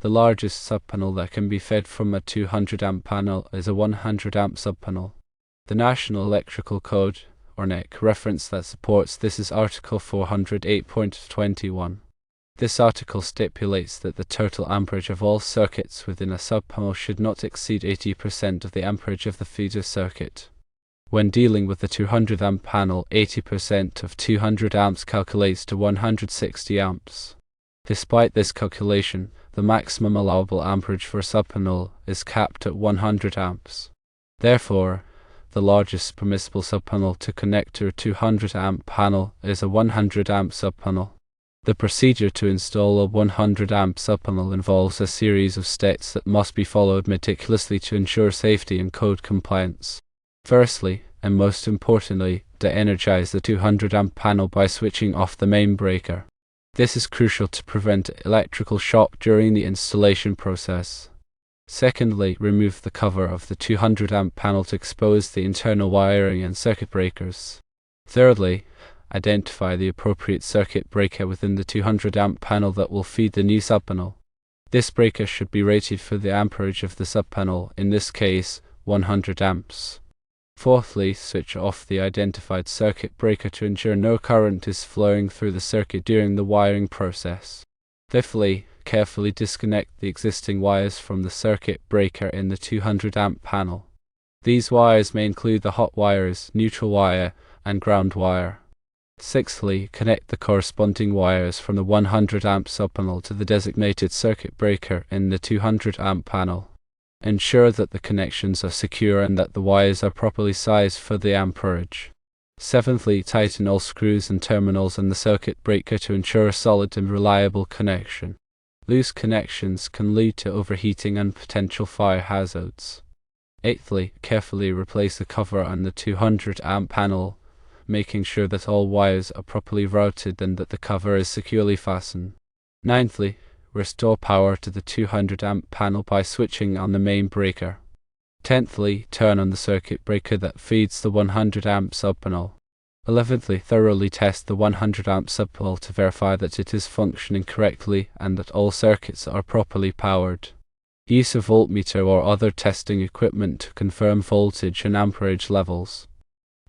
The largest subpanel that can be fed from a 200 amp panel is a 100 amp subpanel. The National Electrical Code, or NEC, reference that supports this is Article 408.21. This article stipulates that the total amperage of all circuits within a subpanel should not exceed 80% of the amperage of the feeder circuit. When dealing with the 200 amp panel, 80% of 200 amps calculates to 160 amps. Despite this calculation, the maximum allowable amperage for a subpanel is capped at 100 amps. Therefore, the largest permissible subpanel to connect to a 200 amp panel is a 100 amp subpanel. The procedure to install a 100 amp subpanel involves a series of steps that must be followed meticulously to ensure safety and code compliance. Firstly, and most importantly, de-energize the 200 amp panel by switching off the main breaker. This is crucial to prevent electrical shock during the installation process. Secondly, remove the cover of the 200 amp panel to expose the internal wiring and circuit breakers. Thirdly, identify the appropriate circuit breaker within the 200 amp panel that will feed the new subpanel. This breaker should be rated for the amperage of the subpanel, in this case 100 amps. Fourthly, switch off the identified circuit breaker to ensure no current is flowing through the circuit during the wiring process. Fifthly, carefully disconnect the existing wires from the circuit breaker in the 200 amp panel. These wires may include the hot wires, neutral wire, and ground wire. Sixthly, connect the corresponding wires from the 100 amp subpanel to the designated circuit breaker in the 200 amp panel. Ensure that the connections are secure and that the wires are properly sized for the amperage. Seventhly, tighten all screws and terminals in the circuit breaker to ensure a solid and reliable connection. Loose connections can lead to overheating and potential fire hazards. Eighthly, carefully replace the cover on the 200 amp panel, making sure that all wires are properly routed and that the cover is securely fastened. Ninthly, restore power to the 200 amp panel by switching on the main breaker. Tenthly, turn on the circuit breaker that feeds the 100 amp subpanel. 11thly, thoroughly test the 100 amp subpanel to verify that it is functioning correctly and that all circuits are properly powered. Use a voltmeter or other testing equipment to confirm voltage and amperage levels.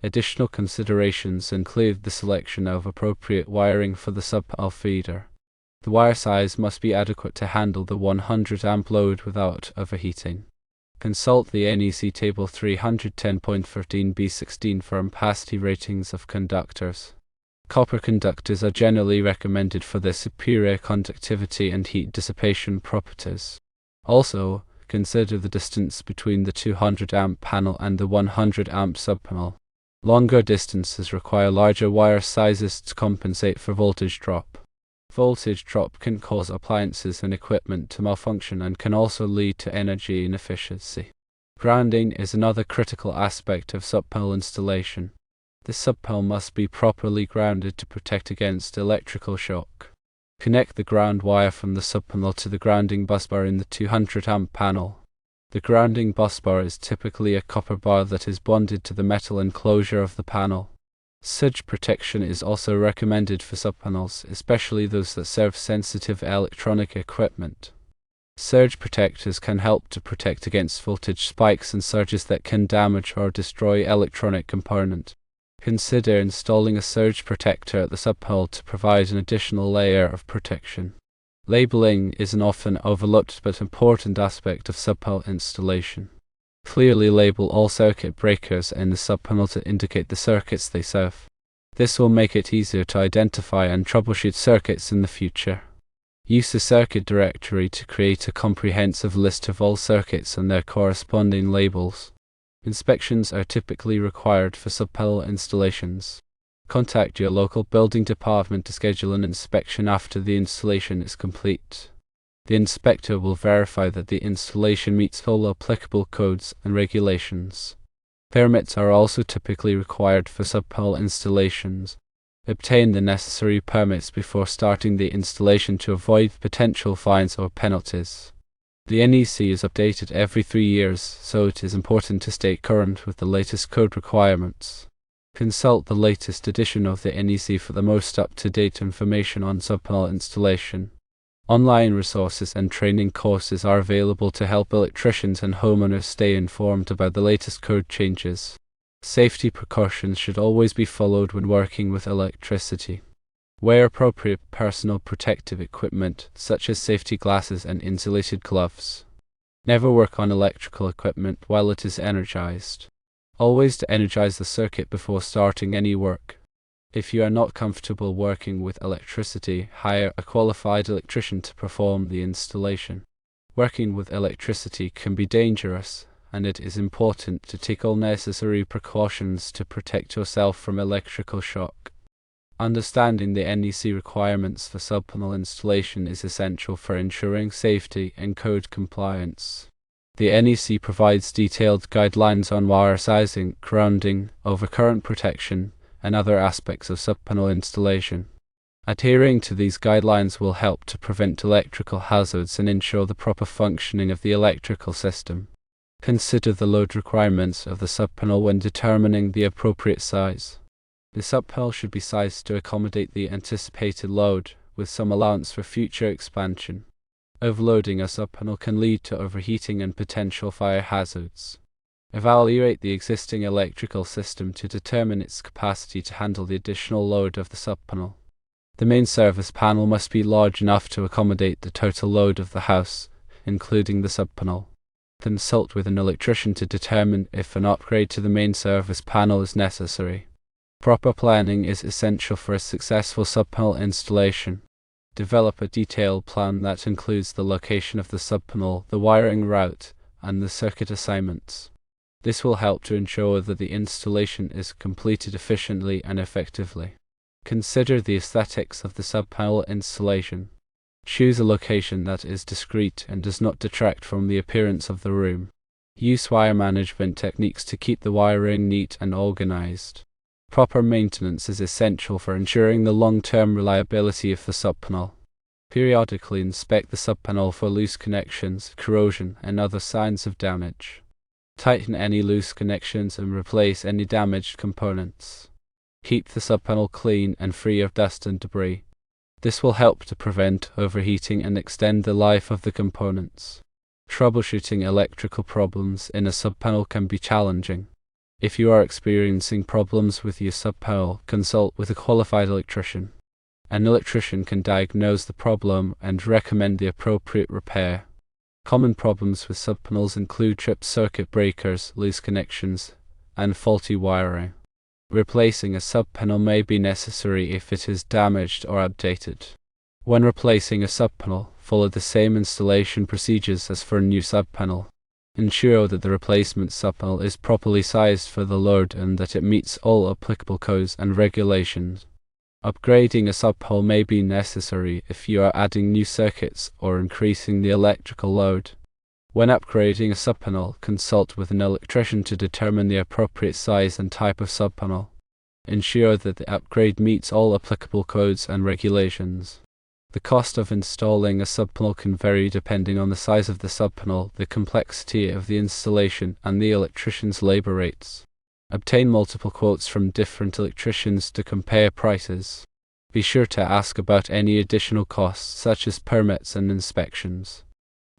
Additional considerations include the selection of appropriate wiring for the subpanel feeder. The wire size must be adequate to handle the 100 amp load without overheating. Consult the NEC Table 310.13b16 for ampacity ratings of conductors. Copper conductors are generally recommended for their superior conductivity and heat dissipation properties. Also, consider the distance between the 200 amp panel and the 100 amp subpanel. Longer distances require larger wire sizes to compensate for voltage drop. Voltage drop can cause appliances and equipment to malfunction and can also lead to energy inefficiency. Grounding is another critical aspect of subpanel installation. The subpanel must be properly grounded to protect against electrical shock. Connect the ground wire from the subpanel to the grounding busbar in the 200 amp panel. The grounding busbar is typically a copper bar that is bonded to the metal enclosure of the panel. Surge protection is also recommended for subpanels, especially those that serve sensitive electronic equipment. Surge protectors can help to protect against voltage spikes and surges that can damage or destroy electronic component. Consider installing a surge protector at the subpanel to provide an additional layer of protection. Labeling is an often overlooked but important aspect of subpanel installation. Clearly label all circuit breakers in the subpanel to indicate the circuits they serve. This will make it easier to identify and troubleshoot circuits in the future. Use the circuit directory to create a comprehensive list of all circuits and their corresponding labels. Inspections are typically required for subpanel installations. Contact your local building department to schedule an inspection after the installation is complete. The inspector will verify that the installation meets all applicable codes and regulations. Permits are also typically required for subpanel installations. Obtain the necessary permits before starting the installation to avoid potential fines or penalties. The NEC is updated every 3 years, so it is important to stay current with the latest code requirements. Consult the latest edition of the NEC for the most up-to-date information on subpanel installation. Online resources and training courses are available to help electricians and homeowners stay informed about the latest code changes. Safety precautions should always be followed when working with electricity. Wear appropriate personal protective equipment, such as safety glasses and insulated gloves. Never work on electrical equipment while it is energized. Always de-energize the circuit before starting any work. If you are not comfortable working with electricity, hire a qualified electrician to perform the installation. Working with electricity can be dangerous, and it is important to take all necessary precautions to protect yourself from electrical shock. Understanding the NEC requirements for subpanel installation is essential for ensuring safety and code compliance. The NEC provides detailed guidelines on wire sizing, grounding, overcurrent protection, and other aspects of subpanel installation. Adhering to these guidelines will help to prevent electrical hazards and ensure the proper functioning of the electrical system. Consider the load requirements of the subpanel when determining the appropriate size. The subpanel should be sized to accommodate the anticipated load, with some allowance for future expansion. Overloading a subpanel can lead to overheating and potential fire hazards. Evaluate the existing electrical system to determine its capacity to handle the additional load of the subpanel. The main service panel must be large enough to accommodate the total load of the house, including the subpanel. Consult with an electrician to determine if an upgrade to the main service panel is necessary. Proper planning is essential for a successful subpanel installation. Develop a detailed plan that includes the location of the subpanel, the wiring route, and the circuit assignments. This will help to ensure that the installation is completed efficiently and effectively. Consider the aesthetics of the subpanel installation. Choose a location that is discreet and does not detract from the appearance of the room. Use wire management techniques to keep the wiring neat and organized. Proper maintenance is essential for ensuring the long-term reliability of the subpanel. Periodically inspect the subpanel for loose connections, corrosion, and other signs of damage. Tighten any loose connections and replace any damaged components. Keep the subpanel clean and free of dust and debris. This will help to prevent overheating and extend the life of the components. Troubleshooting electrical problems in a subpanel can be challenging. If you are experiencing problems with your subpanel, consult with a qualified electrician. An electrician can diagnose the problem and recommend the appropriate repair. Common problems with subpanels include tripped circuit breakers, loose connections, and faulty wiring. Replacing a subpanel may be necessary if it is damaged or outdated. When replacing a subpanel, follow the same installation procedures as for a new subpanel. Ensure that the replacement subpanel is properly sized for the load and that it meets all applicable codes and regulations. Upgrading a subpanel may be necessary if you are adding new circuits or increasing the electrical load. When upgrading a subpanel, consult with an electrician to determine the appropriate size and type of subpanel. Ensure that the upgrade meets all applicable codes and regulations. The cost of installing a subpanel can vary depending on the size of the subpanel, the complexity of the installation, and the electrician's labor rates. Obtain multiple quotes from different electricians to compare prices. Be sure to ask about any additional costs such as permits and inspections.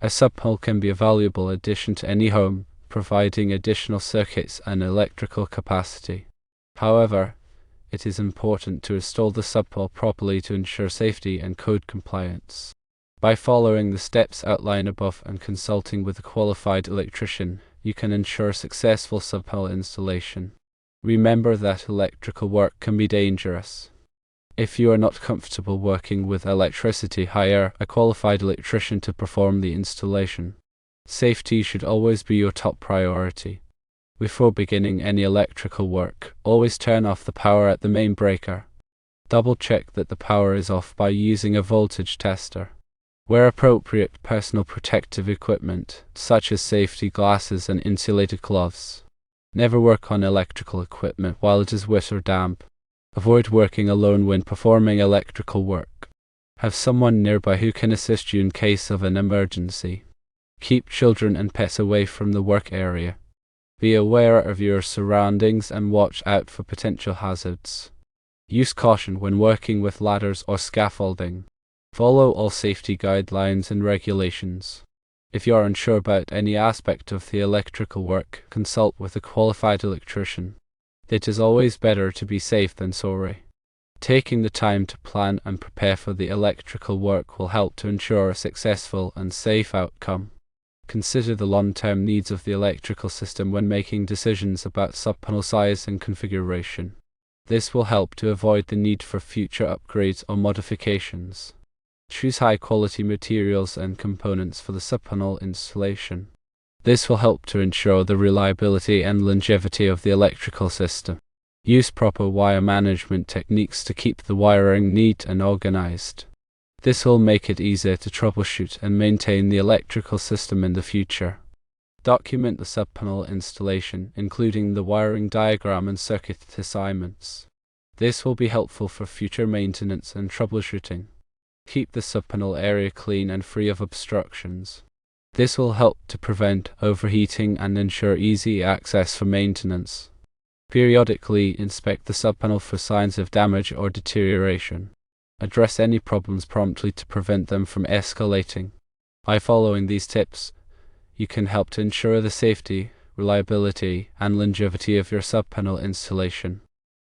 A subpanel can be a valuable addition to any home, providing additional circuits and electrical capacity. However, it is important to install the subpanel properly to ensure safety and code compliance. By following the steps outlined above and consulting with a qualified electrician, you can ensure successful subpanel installation. Remember that electrical work can be dangerous. If you are not comfortable working with electricity, hire a qualified electrician to perform the installation. Safety should always be your top priority. Before beginning any electrical work, always turn off the power at the main breaker. Double check that the power is off by using a voltage tester. Wear appropriate personal protective equipment, such as safety glasses and insulated gloves. Never work on electrical equipment while it is wet or damp. Avoid working alone when performing electrical work. Have someone nearby who can assist you in case of an emergency. Keep children and pets away from the work area. Be aware of your surroundings and watch out for potential hazards. Use caution when working with ladders or scaffolding. Follow all safety guidelines and regulations. If you are unsure about any aspect of the electrical work, consult with a qualified electrician. It is always better to be safe than sorry. Taking the time to plan and prepare for the electrical work will help to ensure a successful and safe outcome. Consider the long-term needs of the electrical system when making decisions about subpanel size and configuration. This will help to avoid the need for future upgrades or modifications. Choose high-quality materials and components for the subpanel installation. This will help to ensure the reliability and longevity of the electrical system. Use proper wire management techniques to keep the wiring neat and organized. This will make it easier to troubleshoot and maintain the electrical system in the future. Document the subpanel installation, including the wiring diagram and circuit assignments. This will be helpful for future maintenance and troubleshooting. Keep the subpanel area clean and free of obstructions. This will help to prevent overheating and ensure easy access for maintenance. Periodically inspect the subpanel for signs of damage or deterioration. Address any problems promptly to prevent them from escalating. By following these tips, you can help to ensure the safety, reliability, and longevity of your subpanel installation.